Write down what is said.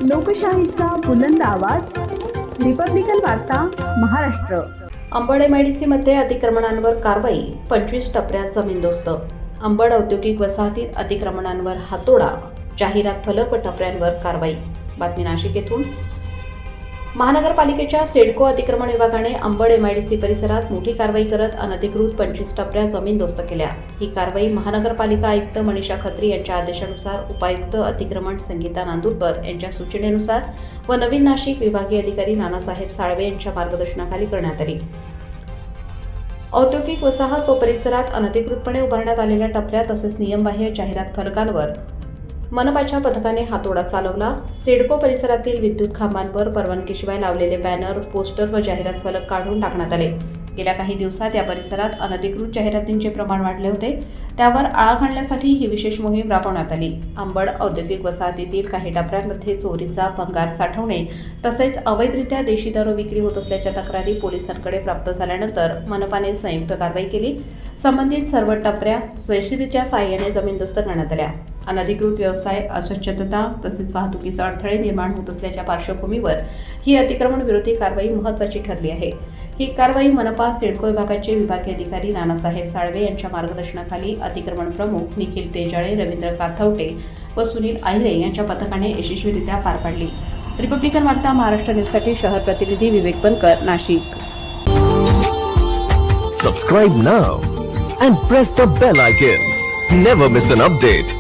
लोकशाहीचा बुलंद आवाज, रिपब्लिकन वार्ता, महाराष्ट्र. अंबड MIDC मध्ये अतिक्रमणांवर कारवाई, 25 टपऱ्यात जमीनदोस्त. अंबड औद्योगिक वसाहतीत अतिक्रमणांवर हातोडा, जाहिरात फलक व टपऱ्यांवर कारवाई. बातमी नाशिक येथून. महानगरपालिकेच्या सिडको अतिक्रमण विभागाने अंबड MIDC परिसरात मोठी कारवाई करत अनधिकृत 25 टपऱ्या जमीनदोस्त केल्या. ही कारवाई महानगरपालिका आयुक्त मनीषा खत्री यांच्या आदेशानुसार उपायुक्त अतिक्रमण संगीता नांदुरकर यांच्या सूचनेनुसार व नवीन नाशिक विभागीय अधिकारी नानासाहेब साळवे यांच्या मार्गदर्शनाखाली करण्यात आली. औद्योगिक वसाहत व परिसरात अनधिकृतपणे उभारण्यात आलेल्या टपऱ्या तसेच नियमबाह्य जाहिरात फलकांवर मनपाच्या पथकाने हातोडा चालवला. सिडको परिसरातील विद्युत खांबांवर परवानगीशिवाय लावलेले बॅनर, पोस्टर व जाहिरात फलक काढून टाकण्यात आले. गेल्या काही दिवसात या परिसरात अनधिकृत जाहिरातींचे प्रमाण वाढले होते. त्यावर आळा घालण्यासाठी ही विशेष मोहीम राबवण्यात आली. अंबड औद्योगिक वसाहतीतील काही टपऱ्यांमध्ये चोरीचा भंगार साठवणे तसेच अवैधरित्या देशी दारू विक्री होत असल्याच्या तक्रारी पोलिसांकडे प्राप्त झाल्यानंतर मनपाने संयुक्त कारवाई केली. संबंधित सर्व टपऱ्या JCBच्या साहाय्याने जमीनदोस्त करण्यात आल्या. अनधिकृत व्यवसाय, अस्वच्छता तसेच वाहतुकीचे अडथळे निर्माण होत असल्याच्या पार्श्वभूमीवर ही अतिक्रमण विरोधी कारवाई महत्त्वाची ठरली आहे. ही कारवाई मनपा सिडको विभागाचे विभागीय अधिकारी नानासाहेब साळवे यांच्या मार्गदर्शनाखाली अतिक्रमण प्रमुख निखिल तेजाळे, रवींद्र काथवटे व सुनील आहिरे यांच्या पथकाने यशस्वीरित्या पार पाडली. रिपब्लिकन वार्ता महाराष्ट्र न्यूजसाठी शहर प्रतिनिधी विवेक बनकर, Nashik. Subscribe now and press the bell icon. Never miss an update.